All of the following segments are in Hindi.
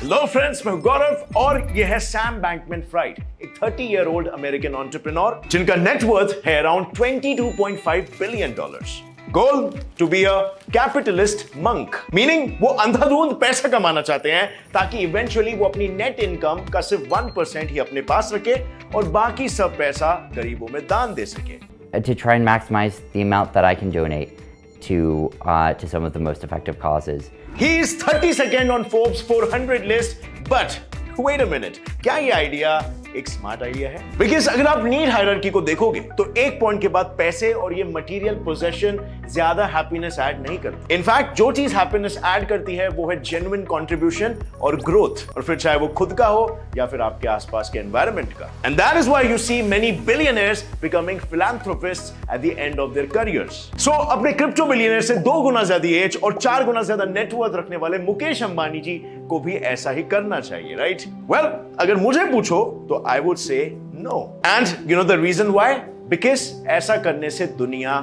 हेलो फ्रेंड्स, मैं गौरव और ये है सैम बैंकमैन-फ्राइड, एक 30-year-old अमेरिकन एंटरप्रेन्योर जिनका नेटवर्थ है around $22.5 billion. Goal to be a capitalist monk, meaning वो अंधाधुंध पैसा कमाना चाहते हैं ताकि इवेंचुअली वो अपनी नेट इनकम का सिर्फ 1% ही अपने पास रखे और बाकी सब पैसा गरीबों में दान दे सके। To try and maximize the amount that I can donate to some of the most effective causes. He is 32nd on Forbes 400 list, but wait a minute, क्या ये आइडिया एक स्मार्ट आइडिया है? बिकॉज अगर आप नीड हायरार्की को देखोगे तो एक पॉइंट के बाद पैसे और ये मटेरियल पोजेशन ज्यादा हैप्पीनेस ऐड नहीं करते। इनफैक्ट जो चीज हैप्पीनेस ऐड करती है वो है जेन्युइन कंट्रीब्यूशन और ग्रोथ, और फिर चाहे वो खुद का हो या फिर आपके आसपास के एनवायरनमेंट का। And that is why you see many billionaires becoming philanthropists at the end of their careers. So अपने क्रिप्टो बिलियनियर से 2 गुना ज्यादा एज और 4 गुना ज्यादा नेटवर्थ रखने वाले मुकेश अंबानी जी को भी ऐसा ही करना चाहिए, राइट? वेल, अगर मुझे पूछो तो I would say no. And you know the reason why? Because ऐसा करने से दुनिया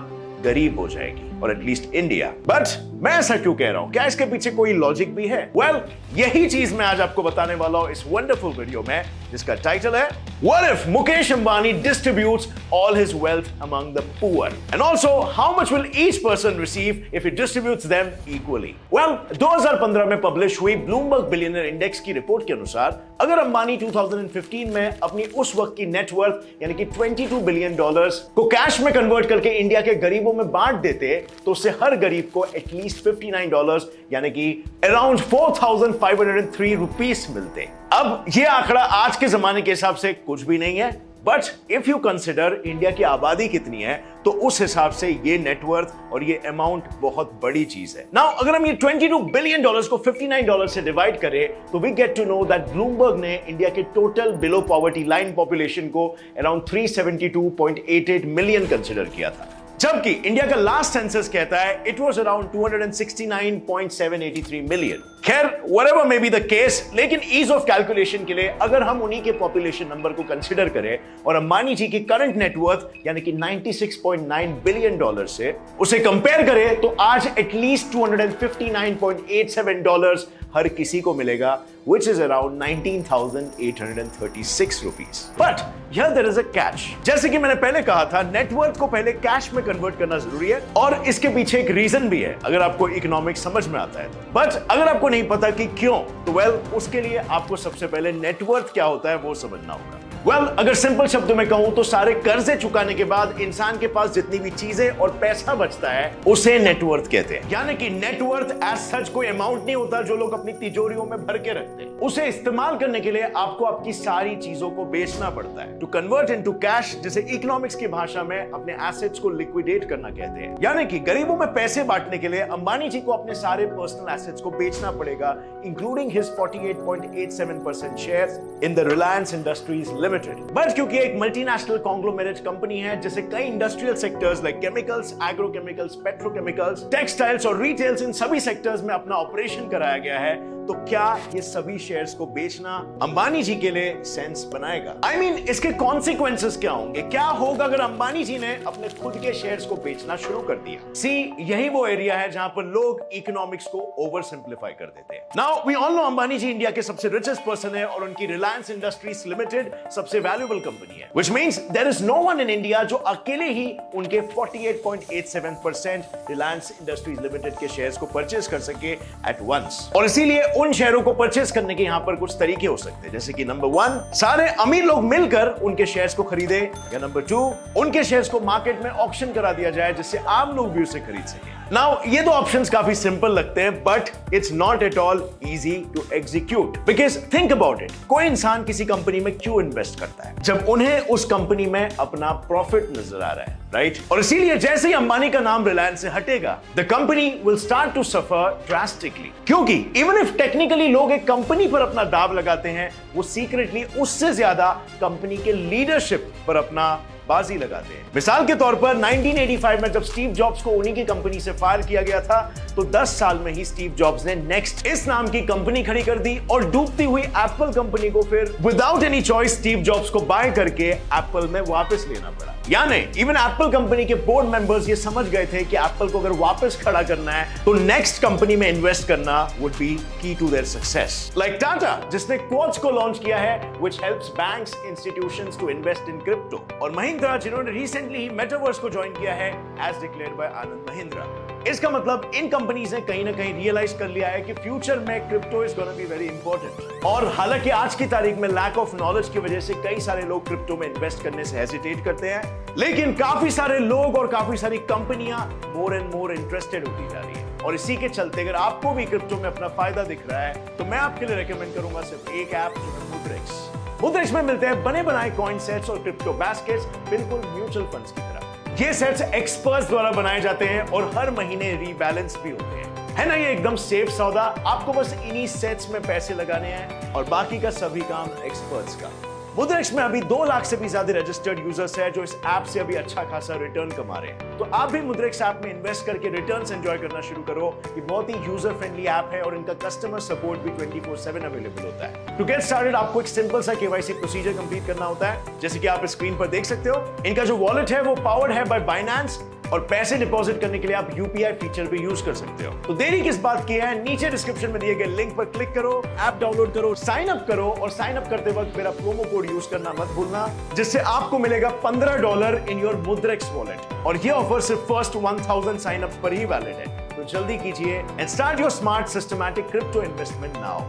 गरीब हो जाएगी, और एटलीस्ट इंडिया। बट मैं ऐसा क्यों कह रहा हूं? क्या इसके पीछे कोई लॉजिक भी है? वेल, यही चीज मैं आज आपको बताने वाला हूं इस वंडरफुल वीडियो में, जिसका टाइटल है What if Mukesh Ambani distributes all his wealth among the poor? And also, how much will each person receive if he distributes them equally? Well, 2015 में पब्लिश हुई ब्लूमबर्ग बिलियनर इंडेक्स की रिपोर्ट के अनुसार अगर अंबानी 2015 में अपनी उस वक्त की नेटवर्थ यानी कि $22 बिलियन को कैश में कन्वर्ट करके इंडिया के गरीबों में बांट देते तो उससे हर गरीब को एटलीस्ट $59 यानी कि अराउंड 4,503 रुपीस मिलते। अब ये आंकड़ा आज के जमाने के हिसाब से कुछ भी नहीं है, but if you consider India की आबादी कितनी है तो उस हिसाब से ये नेटवर्थ और ये अमाउंट बहुत बड़ी चीज है। नाउ अगर हम ये $22 बिलियन को $59 से डिवाइड करें तो we get to know that Bloomberg ने इंडिया के total below poverty line population को अराउंड 372.88 मिलियन कंसिडर किया था, जबकि इंडिया का लास्ट सेंसस कहता है इट वाज अराउंड 269.783 मिलियन। खैर, whatever may be the case, लेकिन ईज ऑफ कैलकुलेशन के लिए अगर हम उन्हीं के पॉपुलेशन नंबर को कंसीडर करें और अंबानी जी की करंट नेटवर्थ यानी कि $96.9 बिलियन से उसे कंपेयर करें तो आज एटलीस्ट $259.87 हर किसी को मिलेगा, which is around 19,836 rupees. But here there is a catch. जैसे कि मैंने पहले कहा था, नेटवर्थ को पहले कैश में कन्वर्ट करना जरूरी है और इसके पीछे एक रीजन भी है अगर आपको इकोनॉमिक्स समझ में आता है। बट अगर आपको नहीं पता कि क्यों, तो वेल, उसके लिए आपको सबसे पहले नेटवर्थ क्या होता है वो समझना होगा। वेल, अगर सिंपल शब्दों में कहूं तो सारे कर्जे चुकाने के बाद इंसान के पास जितनी भी चीजें और पैसा बचता है उसे नेटवर्थ कहते हैं। यानी कि नेटवर्थ एज सच कोई अमाउंट नहीं होता जो लोग अपनी तिजोरियों में भर के रखते हैं। उसे इस्तेमाल करने के लिए आपको आपकी सारी चीजों को बेचना पड़ता है, टू कन्वर्ट इनटू कैश, जिसे इकोनॉमिक्स की भाषा में अपने एसेट्स को लिक्विडेट करना कहते हैं। यानी कि गरीबों में पैसे बांटने के लिए अंबानी जी को अपने सारे पर्सनल एसेट्स को बेचना पड़ेगा, including his 48.87% shares in the Reliance Industries limited. But क्योंकि एक मल्टीनेशनल कॉन्ग्लोमेरेट कंपनी है जिसे कई industrial sectors like chemicals, agrochemicals, petrochemicals, textiles और रिटेल्स, इन सभी सेक्टर्स में अपना ऑपरेशन कराया गया है, तो क्या ये सभी शेयर्स को बेचना अंबानी जी के लिए सेंस बनाएगा? I mean, इसके कॉन्सिक्वेंसेस क्या होंगे? क्या होगा अगर अंबानी जी ने अपने खुद के शेयर्स को बेचना शुरू कर दिया? सी, यही वो एरिया है जहां पर लोग इकोनॉमिक्स को ओवर सिंप्लीफाई कर देते हैं। Now we all know Ambani ji India के सबसे रिचेस्ट पर्सन है और उनकी रिलायंस इंडस्ट्रीज लिमिटेड सबसे वैल्यूएबल कंपनी है, which means there is no one in India जो अकेले ही उनके 48.87% रिलायंस इंडस्ट्रीज लिमिटेड के शेयर्स को परचेज कर सके एट वंस। और इसीलिए उन शेयरों को परचेज करने के यहां पर कुछ तरीके हो सकते हैं, जैसे कि नंबर 1, सारे अमीर लोग मिलकर उनके शेयर्स को खरीदे, या नंबर 2, उनके शेयर्स को मार्केट में ऑक्शन करा दिया जाए जिससे आम लोग भी उसे खरीद सके। नाउ ये दो ऑप्शंस काफी सिंपल लगते हैं, but it's not at all easy to execute, because think about it, कोई इंसान किसी कंपनी में क्यों इन्वेस्ट करता है? जब उन्हें उस कंपनी में अपना प्रॉफिट नजर आ रहा है, राइट? और इसीलिए जैसे ही अंबानी का नाम रिलायंस से हटेगा, the company will start to suffer drastically, क्योंकि इवन इफ टेक्निकली लोग एक कंपनी पर अपना दाव लगाते हैं, वो सीक्रेटली उससे ज्यादा कंपनी के लीडरशिप पर अपना बाजी लगाते हैं। मिसाल के तौर पर 1985 में जब स्टीव जॉब्स को उन्हीं की कंपनी से फायर किया गया था, तो 10 साल में ही स्टीव जॉब्स ने नेक्स्ट इस नाम की कंपनी खड़ी कर दी और डूबती हुई एप्पल कंपनी को फिर without any choice Steve jobs को बाय करके एप्पल में वापस लेना पड़ा। यानी इवन एप्पल कंपनी के बोर्ड मेंबर्स ये समझ गए थे कि एप्पल को अगर वापस खड़ा करना है तो नेक्स्ट कंपनी में इन्वेस्ट करना would be key to their success. Like Tata जिसने क्वार्ट्ज को लॉन्च किया है which helps banks institutions to invest in crypto, और महिंद्रा जिन्होंने रिसेंटली ही मेटावर्स को ज्वाइन किया है as declared by Anand Mahindra. इसका मतलब इन कंपनीज ने कहीं ना कहीं रियलाइज कर लिया है कि फ्यूचर में crypto is gonna be very important. और हालांकि आज की तारीख में लैक ऑफ नॉलेज की वजह से कई सारे लोग क्रिप्टो में इन्वेस्ट करने से हेजिटेट करते हैं, लेकिन काफी सारे लोग और काफी सारी कंपनियां मोर एंड मोर इंटरेस्टेड होती जा रही है। और इसी के चलते अगर आपको भी क्रिप्टो में अपना फायदा दिख रहा है तो मैं आपके लिए रेकमेंड करूंगा सिर्फ एक ऐप जो है मुद्रिक्स। मुद्रिक्स में मिलते हैं बने बनाए कॉइन सेट्स और क्रिप्टो बास्केट्स, बिल्कुल म्यूचुअल फंड्स की तरह। ये सेट्स एक्सपर्ट्स द्वारा बनाए जाते हैं और हर महीने रीबैलेंस भी होते हैं। है ना ये एकदम सेफ सौदा। आपको बस इन्हीं सेट्स में पैसे लगाने हैं और बाकी का सभी काम एक्सपर्ट्स का। मुद्रिक्स में अभी 2 लाख से भी ज्यादा रजिस्टर्ड यूजर्स हैं जो इस ऐप से अभी अच्छा खासा रिटर्न कमा रहे हैं। तो आप भी मुद्रिक्स ऐप में इन्वेस्ट करके रिटर्न्स एंजॉय करना शुरू करो। ये बहुत ही यूजर फ्रेंडली ऐप है और इनका कस्टमर सपोर्ट भी 24/7 अवेलेबल होता है। टू गेट स्टार्टेड आपको एक सिंपल सा केवाईसी प्रोसीजर कंप्लीट करना होता है, जैसे कि आप स्क्रीन पर देख सकते हो। इनका जो वॉलेट है वो पावर्ड है बाय बाइनेंस और पैसे डिपॉजिट करने के लिए आप यूपीआई फीचर भी यूज कर सकते हो। तो देरी किस बात की है, नीचे डिस्क्रिप्शन में दिए गए लिंक पर क्लिक करो, ऐप डाउनलोड करो, साइन अप करो और साइन अप करते वक्त मेरा प्रोमो कोड यूज करना मत भूलना, जिससे आपको मिलेगा $15 इन योर मुद्रिक्स वॉलेट। और ये ऑफर सिर्फ फर्स्ट 1000 साइन अप पर ही वैलिड है, तो जल्दी कीजिए and start your smart systematic crypto investment now.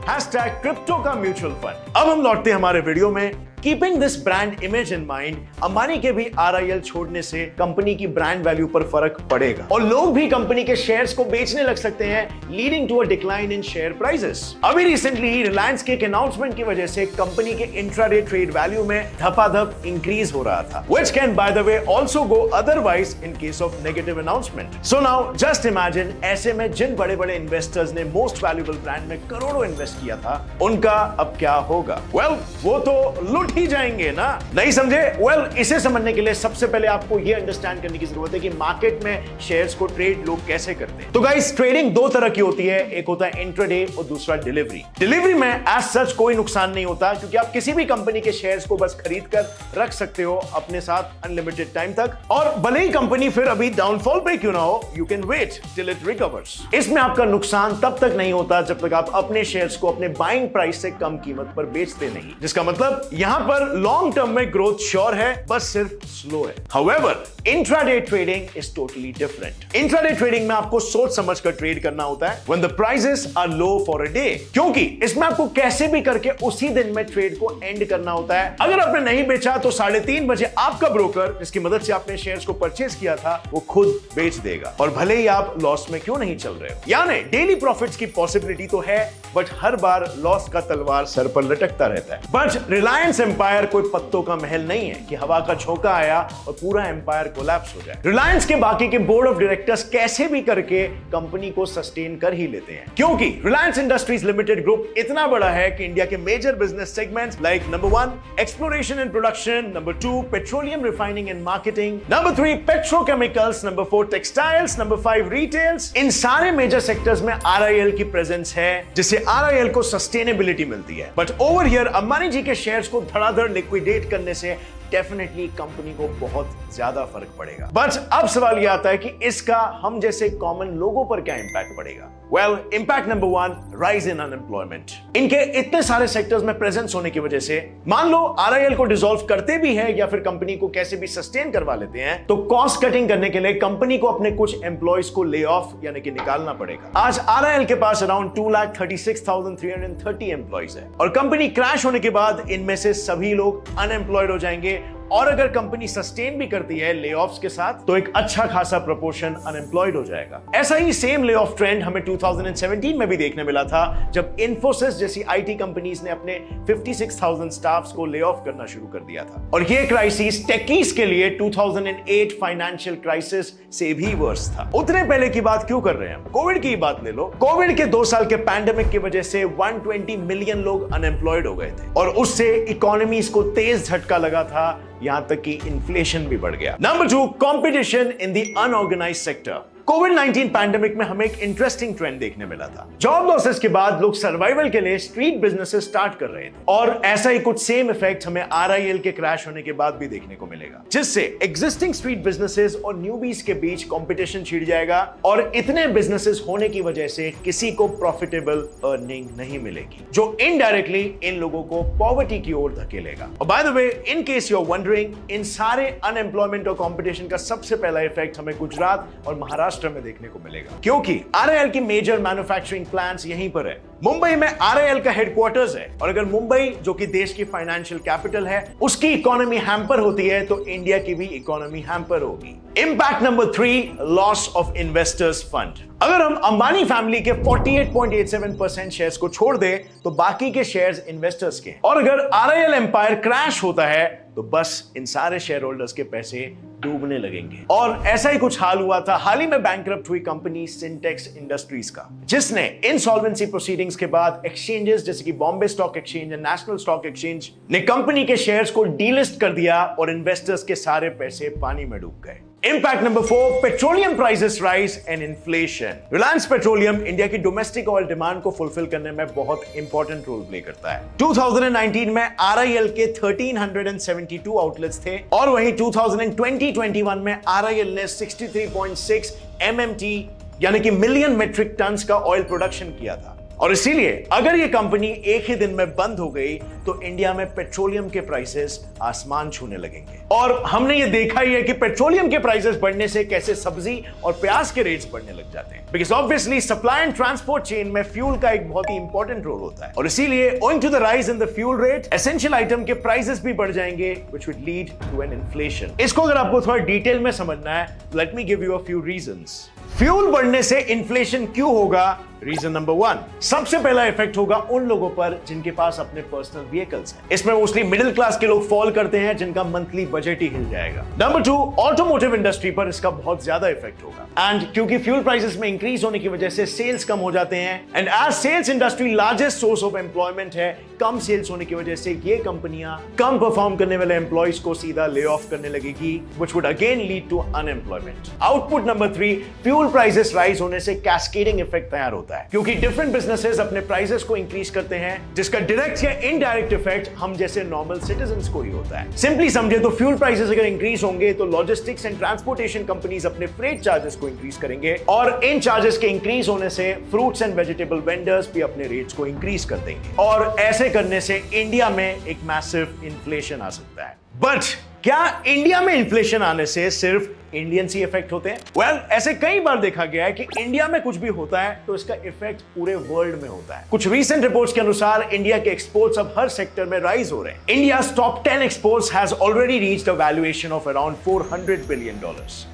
#Crypto का म्यूचुअल फंड। अब हम लौटते हैं हमारे वीडियो में। Keeping this brand image in mind, Ambani के भी आरआईएल छोड़ने से कंपनी की ब्रांड वैल्यू पर फर्क पड़ेगा और लोग भी कंपनी के शेयर्स को बेचने लग सकते हैं, leading to a decline in share prices. अभी रिसेंटली रिलायंस के एक अनाउंसमेंट की वजह से कंपनी के इंट्राडे ट्रेड वैल्यू में धपाधप इंक्रीज हो रहा था, which can buy the way also go otherwise in case of negative announcement. So now just imagine, ऐसे में जिन बड़े बड़े इन्वेस्टर्स ने मोस्ट वैल्यूएबल ब्रांड में करोड़ों इन्वेस्ट किया था, उनका अब क्या होगा? वेल, वो तो लूट ही जाएंगे ना। नहीं समझे? वेल, इसे समझने के लिए सबसे पहले आपको यह अंडरस्टैंड करने की जरूरत है कि मार्केट में शेयर्स को ट्रेड लोग कैसे करते हैं। तो गाइस, ट्रेडिंग 2 तरह की होती है, एक होता है इंट्राडे और दूसरा डिलीवरी। डिलीवरी में एज सच कोई नुकसान नहीं होता, क्योंकि आप किसी भी कंपनी के शेयर्स को बस खरीद कर रख सकते हो अपने साथ अनलिमिटेड टाइम तक, और भले ही कंपनी फिर अभी डाउनफॉल पे क्यों ना हो, you can wait till it recovers. इसमें आपका नुकसान तब तक नहीं होता जब तक आप अपने शेयर्स को अपने बाइंग प्राइस से कम कीमत पर बेचते नहीं, जिसका मतलब यहां पर लॉन्ग टर्म में ग्रोथ श्योर है, बस सिर्फ स्लो है। However, intraday trading is totally different. Intraday trading में आपको सोच समझ कर ट्रेड करना होता है when the prices are low for a day, क्योंकि इसमें आपको कैसे भी करके उसी दिन में ट्रेड को एंड करना होता है। अगर आपने नहीं बेचा तो 3:30 बजे आपका ब्रोकर, जिसकी मदद से आपने शेयर्स को परचेज किया था, वो खुद बेच देगा, और भले ही आप लॉस में क्यों नहीं चल रहे हो। यानी डेली प्रॉफिट्स की पॉसिबिलिटी तो है, बट हर बार लॉस का तलवार सर पर लटकता रहता है। बट रिलायंस एम्पायर कोई पत्तों का महल नहीं है कि हवा का झोंका आया और पूरा एम्पायर कोलैप्स हो जाए। रिलायंस के बाकी के बोर्ड ऑफ डायरेक्टर्स कैसे भी करके कंपनी को सस्टेन कर ही लेते हैं, क्योंकि रिलायंस इंडस्ट्रीज लिमिटेड ग्रुप इतना बड़ा है कि इंडिया के major business segments like number 1 exploration and production, number 2 petroleum refining and marketing, number 3 petrochemicals, number 4 textiles, number 5 retails, इन सारे मेजर सेक्टर्स में आरआईएल की प्रेजेंस है, जिससे आरआईएल को सस्टेनेबिलिटी मिलती है। But over here Ambani ji के शेयर्स को धड़ाधड़ लिक्विडेट करने से डेफिनेटली कंपनी को बहुत ज्यादा फर्क पड़ेगा। बट अब सवाल यह आता है कि इसका हम जैसे कॉमन लोगों पर क्या इंपैक्ट पड़ेगा? Well, impact number 1, rise in unemployment. इनके इतने सारे सेक्टर्स में प्रेजेंस होने की वजह से, मान लो आरआईएल को डिसॉल्व करते भी हैं या फिर कंपनी को कैसे भी सस्टेन करवा लेते हैं, तो कॉस्ट कटिंग करने के लिए कंपनी को अपने कुछ एम्प्लॉयज को ले ऑफ यानी कि निकालना पड़ेगा। आज आरआईएल के पास अराउंड 2,36,330 एम्प्लॉयज है, और कंपनी क्रैश होने के बाद इनमें से सभी लोग अनएम्प्लॉयड हो जाएंगे, और अगर कंपनी सस्टेन भी करती है ले ऑफ्स के साथ, तो एक अच्छा खासा प्रोपोर्शन अनएम्प्लॉयड हो जाएगा। ऐसा ही सेम ले ऑफ ट्रेंड हमें 2017 में भी देखने मिला था, जब इन्फोसिस जैसी आईटी कंपनीज ने अपने 56,000 स्टाफ्स को ले ऑफ करना शुरू कर दिया था। और ये क्राइसिस टेकीज के लिए 2008 फाइनेंशियल क्राइसिस से भी वर्स था। उतने पहले की बात क्यों कर रहे हैं? कोविड की बात ले लो। कोविड के 2 साल के पैंडेमिक की वजह से 120 मिलियन लोग अनएम्प्लॉयड हो गए थे, और उससे इकोनॉमीज को तेज झटका लगा था, यहां तक कि इन्फ्लेशन भी बढ़ गया। Number 2, competition in the unorganised sector. Covid pandemic में हमें एक इंटरेस्टिंग ट्रेंड देखने मिला था। जॉब लॉसेस के बाद लोग सर्वाइवल के लिए स्ट्रीट बिजनेसेस स्टार्ट कर रहे थे और ऐसा ही कुछ सेम इफेक्ट हमें आरआईएल के क्रैश होने के बाद भी देखने को मिलेगा, जिससे एग्जिस्टिंग स्ट्रीट बिजनेसेस और न्यूबीज के बीच कंपटीशन छिड़ जाएगा और इतने बिजनेसेस होने की वजह से किसी को प्रॉफिटेबल अर्निंग नहीं मिलेगी, जो इनडायरेक्टली इन लोगों को पॉवर्टी की ओर धकेलेगा। और by the way, in case you are wondering, इन सारे अनएम्प्लॉयमेंट और कंपटीशन का सबसे पहला इफेक्ट हमें गुजरात और महाराष्ट्र में देखने को मिलेगा, क्योंकि आरआईएल की मेजर मैन्युफैक्चरिंग प्लांट्स यहीं पर है। मुंबई में आरआईएल का हेडक्वार्टर्स है और अगर मुंबई, जो कि देश की फाइनेंशियल कैपिटल है, उसकी इकोनॉमी हैम्पर होती है तो इंडिया की भी इकोनॉमी हैम्पर होगी। Impact number 3, loss of investors fund. अगर हम अंबानी फैमिली के 48.87% शेयर्स को छोड़ दें तो बाकी के शेयर्स इन्वेस्टर्स के, और अगर आरआईएल एम्पायर क्रैश होता है तो बस इन सारे शेयर होल्डर्स के पैसे डूबने लगेंगे। और ऐसा ही कुछ हाल हुआ था हाल ही में बैंकरप्ट हुई कंपनी सिंटेक्स इंडस्ट्रीज का, जिसने इंसॉल्वेंसी प्रोसीडिंग्स के बाद एक्सचेंजेस जैसे कि Bombay stock exchange and national stock exchange ने कंपनी के शेयर्स को डीलिस्ट कर दिया और इन्वेस्टर्स के सारे पैसे पानी में डूब गए। Impact number 4, petroleum prices rise and inflation. Reliance petroleum India की डोमेस्टिक ऑयल डिमांड को फुलफिल करने में बहुत इंपॉर्टेंट रोल प्ले करता है। 2019 में आरआईएल के 1372 आउटलेट्स थे और वहीं 2020-21 में आरआईएल ने 63.6 MMT यानी कि मिलियन मेट्रिक टन्स का ऑयल प्रोडक्शन किया था। और इसीलिए अगर ये कंपनी एक ही दिन में बंद हो गई तो इंडिया में पेट्रोलियम के प्राइसेस आसमान छूने लगेंगे। और हमने ये देखा ही है कि पेट्रोलियम के प्राइसेस बढ़ने से कैसे सब्जी और प्याज के रेट्स बढ़ने लग जाते हैं, because obviously supply and transport chain में फ्यूल का एक बहुत ही इंपॉर्टेंट रोल होता है। और इसीलिए owing to the rise in the fuel rate, essential item के प्राइसेस भी बढ़ जाएंगे, which would lead to an inflation. इसको अगर आपको थोड़ा डिटेल में समझना है, let me give you a few reasons. Fuel बढ़ने से इन्फ्लेशन क्यों होगा? रीजन नंबर 1, सबसे पहला इफेक्ट होगा उन लोगों पर जिनके पास अपने पर्सनल व्हीकल्स हैं। इसमें मोस्टली मिडिल क्लास के लोग फॉल करते हैं, जिनका मंथली बजट ही हिल जाएगा। नंबर 2, ऑटोमोटिव इंडस्ट्री पर इसका बहुत ज्यादा इफेक्ट होगा, एंड क्योंकि फ्यूल प्राइसेस में इंक्रीज होने की वजह से सेल्स कम हो जाते हैं, and as sales industry largest source of employment है, कम सेल्स होने की वजह से ये कंपनियां कम परफॉर्म करने वाले एम्प्लॉयज को सीधा ले ऑफ करने लगेगी, which would again lead to unemployment. Output number 3, fuel prices rise होने से कैस्केडिंग इफेक्ट तैयार होता है, क्योंकि डिफरेंट बिजनेसेस अपने प्राइसेस को इंक्रीज करते हैं, जिसका डायरेक्ट या इनडायरेक्ट इफेक्ट हम जैसे नॉर्मल सिटीजंस को ही होता है। सिंपली समझे तो फ्यूल प्राइसेस अगर इंक्रीज होंगे तो लॉजिस्टिक्स एंड ट्रांसपोर्टेशन कंपनीज अपने फ्रेट चार्जेस को इंक्रीज करेंगे, और इन चार्जेस के इंक्रीज होने से फ्रूट्स एंड वेजिटेबल वेंडर्स भी अपने रेट्स को इंक्रीज कर देंगे, और ऐसे करने से इंडिया में एक मैसिव इन्फ्लेशन आ सकता है। बट क्या इंडिया में इन्फ्लेशन आने से सिर्फ इंडियंस ही इफेक्ट होते हैं? वेल, ऐसे कई बार देखा गया है कि इंडिया में कुछ भी होता है तो इसका इफेक्ट पूरे वर्ल्ड में होता है। कुछ रीसेंट रिपोर्ट्स के अनुसार इंडिया के एक्सपोर्ट्स अब हर सेक्टर में राइज हो रहे हैं। India's top 10 exports has already reached a valuation of around $400 billion.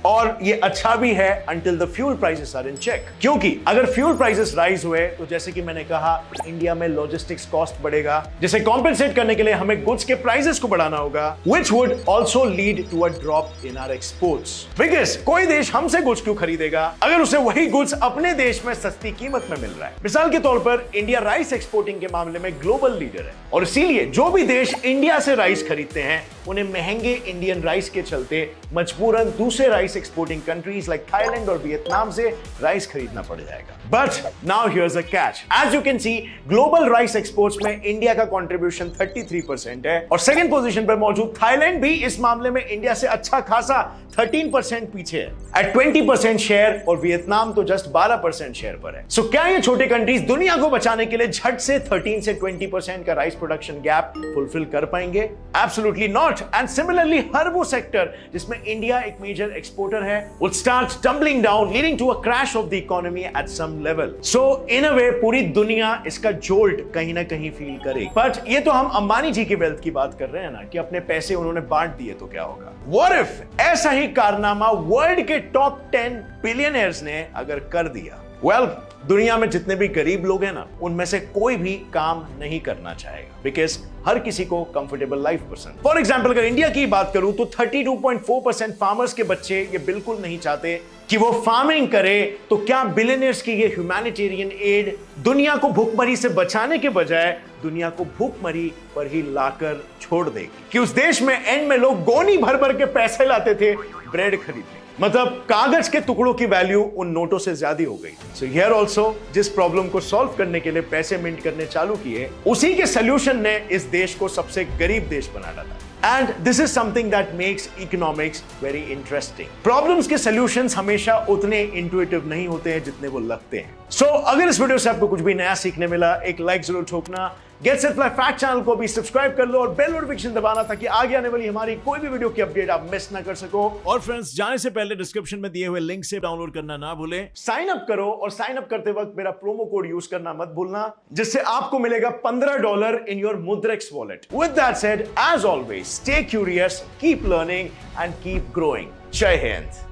और ये अच्छा भी है until the fuel prices are in check, क्योंकि अगर फ्यूल प्राइसेस राइज हुए तो जैसे कि मैंने कहा, इंडिया में लॉजिस्टिक्स कॉस्ट बढ़ेगा, जिसे कॉम्पेंसेट करने के लिए हमें गुड्स के प्राइसेस को बढ़ाना होगा, which would also lead to a drop in our exports. Because कोई देश हमसे गुड्स क्यों खरीदेगा अगर उसे वही गुड्स अपने देश में सस्ती कीमत में मिल रहा है? मिसाल के तौर पर इंडिया राइस एक्सपोर्टिंग के मामले में ग्लोबल लीडर है, और इसीलिए जो भी देश इंडिया से राइस खरीदते हैं उन्हें महंगे इंडियन राइस के चलते मजबूरन दूसरे rice exporting countries like Thailand और वियतनाम से राइस खरीदना पड़ जाएगा। But now here's a catch, as you can see, global rice exports में इंडिया का कंट्रीब्यूशन 33% है, और सेकंड पोजीशन पर मौजूद थाईलैंड भी इस मामले में इंडिया से अच्छा खासा 13% पीछे है एट 20% शेयर, और वियतनाम तो जस्ट 12% शेयर पर है। सो क्या ये छोटे कंट्रीज दुनिया को बचाने के लिए झट से 13 से 20% का राइस प्रोडक्शन गैप फुलफिल कर पाएंगे? Absolutely not. एंड सिमिलरली हर वो सेक्टर जिसमें इंडिया एक मेजर एक्सपोर्टर है would start tumbling down, leading to a crash of the economy at some level. So in a way पूरी दुनिया इसका जोल्ट कहीं ना कहीं फील करेगी। बट ये तो हम अंबानी जी की वेल्थ की बात कर रहे हैं ना, कि अपने पैसे उन्होंने बांट दिए तो क्या होगा। What if ऐसा ही कारनामा वर्ल्ड के टॉप 10 बिलियनर्स ने अगर कर दिया? वेल, दुनिया में जितने भी गरीब लोग हैं ना, उनमें से कोई भी काम नहीं करना चाहेगा, बिकॉज हर किसी को कंफर्टेबल लाइफ पसंद। फॉर एग्जाम्पल अगर इंडिया की बात करूं तो 32.4% फार्मर्स के बच्चे ये बिल्कुल नहीं चाहते कि वो फार्मिंग करे, तो क्या बिलियनर्स की ये ह्यूमैनिटेरियन एड दुनिया को भूखमरी से बचाने के बजाय दुनिया को भूखमरी पर ही लाकर छोड़ देगी। कि उस देश में एंड में लोग गोनी भर भर के पैसे लाते थे ब्रेड खरीदने, मतलब कागज के टुकड़ों की वैल्यू उन नोटों से ज्यादा हो गई। सो हियर ऑल्सो जिस प्रॉब्लम को सॉल्व करने के लिए पैसे मिंट करने चालू किए, उसी के सोल्यूशन ने इस देश को सबसे गरीब देश बना डाला। And this is something that makes economics very interesting. Problems के सॉल्यूशंस हमेशा उतने इंटुइटिव नहीं होते हैं जितने वो लगते हैं। सो अगर इस वीडियो से आपको कुछ भी नया सीखने मिला, एक लाइक जरूर ठोकना। Get set fly fact channel को भी सब्सक्राइब कर लो और बेल नोटिफिकेशन दबाना ताकि आगे आने वाली हमारी कोई भी वीडियो की अपडेट आप मिस ना कर सको। और फ्रेंड्स, जाने से पहले डिस्क्रिप्शन में दिए हुए लिंक से डाउनलोड करना ना भूलें। साइन अप करो और साइन अप करते वक्त मेरा प्रोमो कोड यूज करना मत भूलना, जिससे आपको मिलेगा $15 in your Mudrex wallet. With that said, as always, stay curious, keep learning and keep growing. Jai Hind.